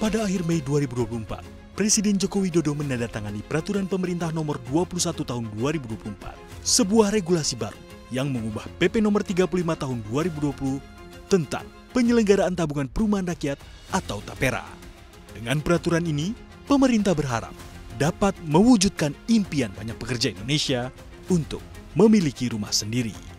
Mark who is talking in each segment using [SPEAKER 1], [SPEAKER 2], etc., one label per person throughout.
[SPEAKER 1] Pada akhir Mei 2024, Presiden Joko Widodo menandatangani Peraturan Pemerintah Nomor 21 Tahun 2024, sebuah regulasi baru yang mengubah PP Nomor 35 Tahun 2020 tentang penyelenggaraan tabungan perumahan rakyat atau TAPERA. Dengan peraturan ini, pemerintah berharap dapat mewujudkan impian banyak pekerja Indonesia untuk memiliki rumah sendiri.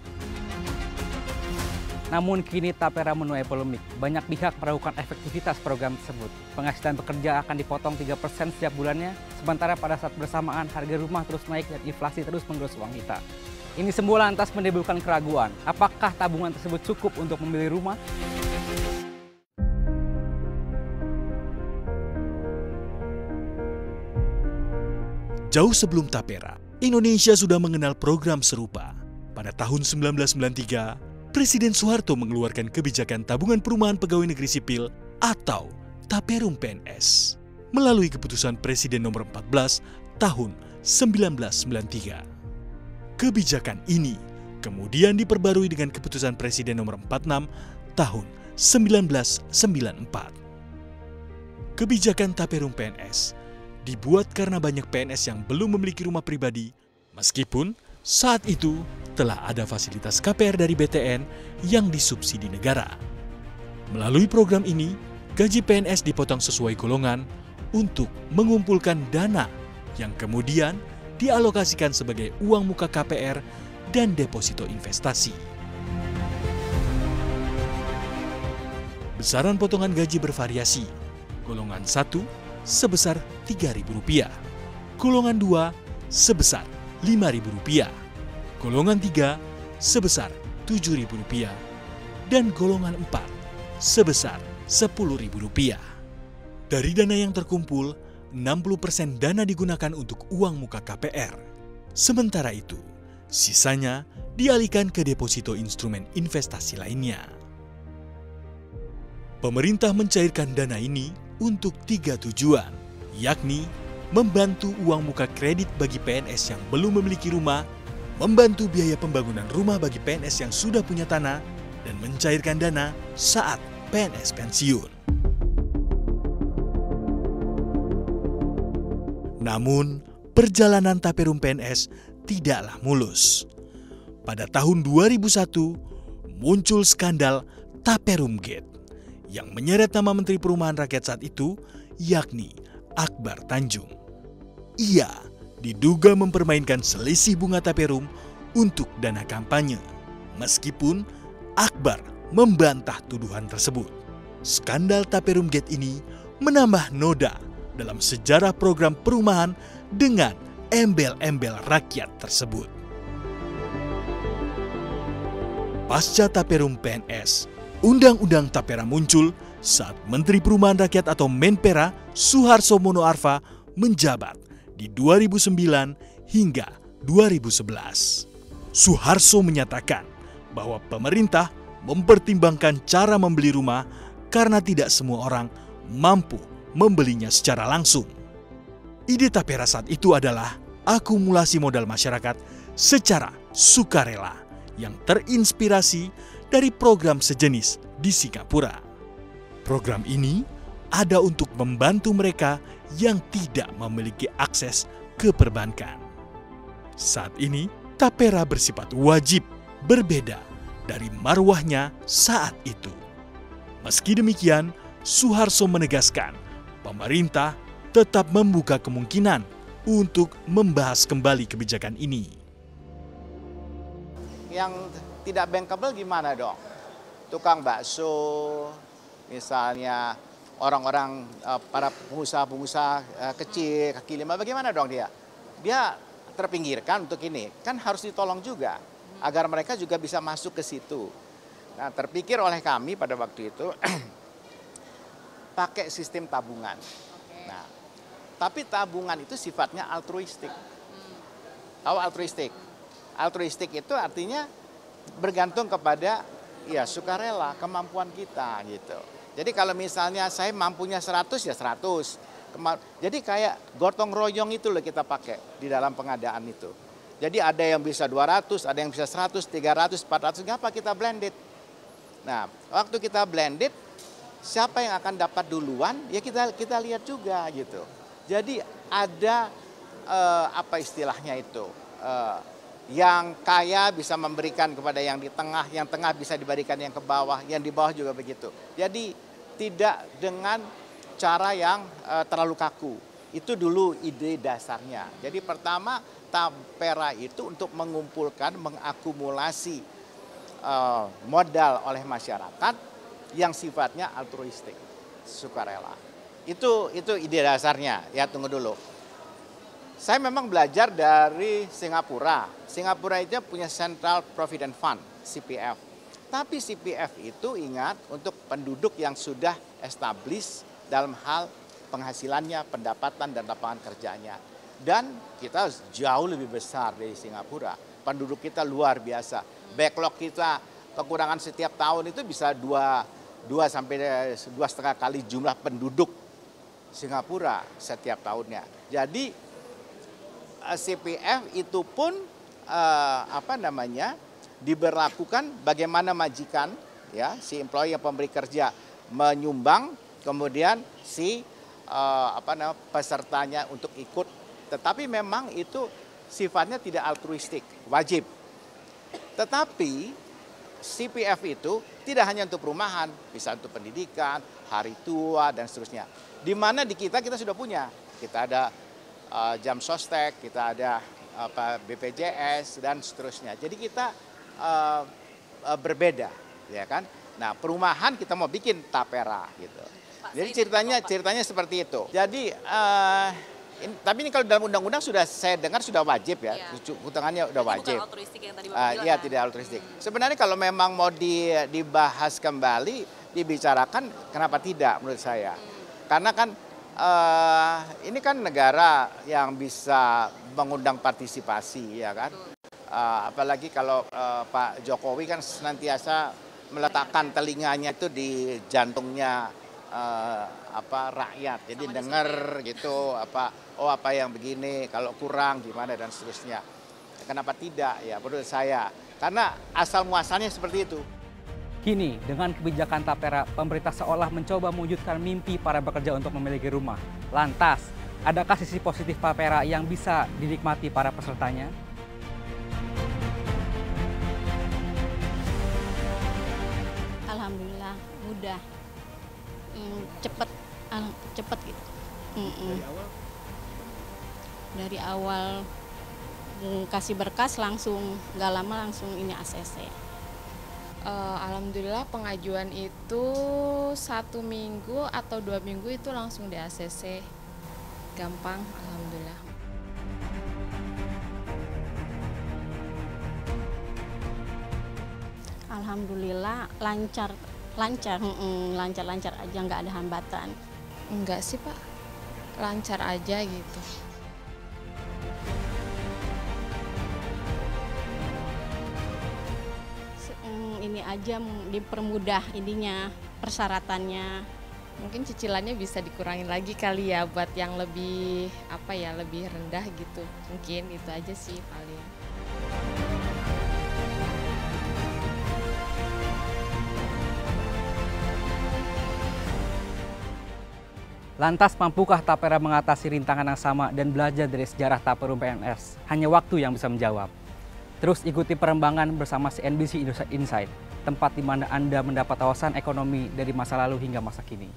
[SPEAKER 2] Namun kini TAPERA menuai polemik. Banyak pihak meragukan efektivitas program tersebut. Penghasilan pekerja akan dipotong 3% setiap bulannya, sementara pada saat bersamaan harga rumah terus naik dan inflasi terus menggerus uang kita. Ini semua lantas menimbulkan keraguan. Apakah tabungan tersebut cukup untuk membeli rumah?
[SPEAKER 1] Jauh sebelum TAPERA, Indonesia sudah mengenal program serupa. Pada tahun 1993, Presiden Soeharto mengeluarkan kebijakan tabungan perumahan pegawai negeri sipil atau TAPERUM PNS melalui keputusan Presiden nomor 14 tahun 1993. Kebijakan ini kemudian diperbarui dengan keputusan Presiden nomor 46 tahun 1994. Kebijakan TAPERUM PNS dibuat karena banyak PNS yang belum memiliki rumah pribadi, meskipun saat itu telah ada fasilitas KPR dari BTN yang disubsidi negara. Melalui program ini, gaji PNS dipotong sesuai golongan untuk mengumpulkan dana yang kemudian dialokasikan sebagai uang muka KPR dan deposito investasi. Besaran potongan gaji bervariasi. Golongan 1 sebesar Rp3.000, golongan 2 sebesar Rp5.000, golongan 3 sebesar Rp7.000, dan golongan 4 sebesar Rp10.000. Dari dana yang terkumpul, 60% dana digunakan untuk uang muka KPR. Sementara itu, sisanya dialihkan ke deposito instrumen investasi lainnya. Pemerintah mencairkan dana ini untuk 3 tujuan, yakni membantu uang muka kredit bagi PNS yang belum memiliki rumah, membantu biaya pembangunan rumah bagi PNS yang sudah punya tanah, dan mencairkan dana saat PNS pensiun. Namun, perjalanan TAPERUM PNS tidaklah mulus. Pada tahun 2001, muncul skandal TAPERUM Gate yang menyeret nama Menteri Perumahan Rakyat saat itu, yakni Akbar Tanjung. Ia diduga mempermainkan selisih bunga TAPERUM untuk dana kampanye, meskipun Akbar membantah tuduhan tersebut. Skandal TAPERUM Gate ini menambah noda dalam sejarah program perumahan dengan embel-embel rakyat tersebut. Pasca TAPERUM PNS, Undang-Undang TAPERA muncul saat Menteri Perumahan Rakyat atau Menpera Suharto Mono Arfa menjabat di 2009 hingga 2011. Suharto menyatakan bahwa pemerintah mempertimbangkan cara membeli rumah karena tidak semua orang mampu membelinya secara langsung. Ide TAPERA saat itu adalah akumulasi modal masyarakat secara sukarela yang terinspirasi dari program sejenis di Singapura. Program ini ada untuk membantu mereka yang tidak memiliki akses ke perbankan. Saat ini, TAPERA bersifat wajib, berbeda dari marwahnya saat itu. Meski demikian, Suharto menegaskan pemerintah tetap membuka kemungkinan untuk membahas kembali kebijakan ini.
[SPEAKER 3] Yang tidak bankable gimana dong? Tukang bakso, misalnya orang-orang para pengusaha-pengusaha kecil, kaki lima, bagaimana dong dia? Dia terpinggirkan untuk ini, kan harus ditolong juga agar mereka juga bisa masuk ke situ. Nah, terpikir oleh kami pada waktu itu pakai sistem tabungan. Nah, tapi tabungan itu sifatnya altruistik. Tahu altruistik? Altruistik itu artinya bergantung kepada ya sukarela, kemampuan kita gitu. Jadi kalau misalnya saya mampunya 100 ya 100. Jadi kayak gotong royong itu loh kita pakai di dalam pengadaan itu. Jadi ada yang bisa 200, ada yang bisa 100, 300, 400, ngapa kita blended. Nah, waktu kita blended siapa yang akan dapat duluan, ya kita lihat juga gitu. Jadi ada apa istilahnya itu, yang kaya bisa memberikan kepada yang di tengah, yang tengah bisa diberikan yang ke bawah, yang di bawah juga begitu. Jadi tidak dengan cara yang terlalu kaku. Itu dulu ide dasarnya. Jadi pertama Tapera itu untuk mengumpulkan, mengakumulasi modal oleh masyarakat yang sifatnya altruistik, sukarela. Itu ide dasarnya. Ya, tunggu dulu. Saya memang belajar dari Singapura. Singapura itu punya Central Provident Fund, CPF. Tapi CPF itu ingat untuk penduduk yang sudah established dalam hal penghasilannya, pendapatan, dan lapangan kerjanya. Dan kita jauh lebih besar dari Singapura. Penduduk kita luar biasa. Backlog kita, kekurangan setiap tahun itu bisa 2 sampai 2,5 kali jumlah penduduk Singapura setiap tahunnya. Jadi CPF itu pun diberlakukan bagaimana majikan, ya, si employee yang pemberi kerja menyumbang, kemudian si pesertanya untuk ikut. Tetapi memang itu sifatnya tidak altruistik, wajib. Tetapi CPF itu tidak hanya untuk perumahan, bisa untuk pendidikan, hari tua, dan seterusnya. Di mana di kita sudah punya. Kita ada jam sostek, kita ada BPJS, dan seterusnya. Jadi kita berbeda, ya kan? Nah, perumahan kita mau bikin Tapera gitu. Jadi ceritanya seperti itu. Jadi tapi ini kalau dalam undang-undang saya dengar sudah wajib ya, hutangannya sudah wajib.
[SPEAKER 4] Bukan altruistik yang tadi Bapak bilang.
[SPEAKER 3] Iya, tidak altruistik. Sebenarnya kalau memang mau dibahas kembali, dibicarakan, kenapa tidak menurut saya? Karena kan ini kan negara yang bisa mengundang partisipasi, ya kan? Apalagi kalau Pak Jokowi kan senantiasa meletakkan telinganya itu di jantungnya rakyat, jadi dengar gitu apa yang begini, kalau kurang gimana dan seterusnya. Kenapa tidak ya menurut saya, karena asal muasalnya seperti itu.
[SPEAKER 2] Kini dengan kebijakan Tapera, pemerintah seolah mencoba mewujudkan mimpi para pekerja untuk memiliki rumah. Lantas, adakah sisi positif Tapera yang bisa dinikmati para pesertanya?
[SPEAKER 5] Alhamdulillah mudah, cepet gitu. Dari awal kasih berkas langsung nggak lama langsung ini ACC.
[SPEAKER 4] Alhamdulillah pengajuan itu 1 minggu atau 2 minggu itu langsung di ACC. Gampang, alhamdulillah.
[SPEAKER 5] Alhamdulillah lancar aja, nggak ada hambatan.
[SPEAKER 4] Enggak sih Pak, lancar aja gitu.
[SPEAKER 5] Ini aja dipermudah ininya, persyaratannya.
[SPEAKER 4] Mungkin cicilannya bisa dikurangin lagi kali ya buat yang lebih lebih rendah gitu. Mungkin itu aja sih paling.
[SPEAKER 2] Lantas mampukah Tapera mengatasi rintangan yang sama dan belajar dari sejarah Taperum PNS? Hanya waktu yang bisa menjawab. Terus ikuti perkembangan bersama CNBC Insight, tempat di mana Anda mendapat wawasan ekonomi dari masa lalu hingga masa kini.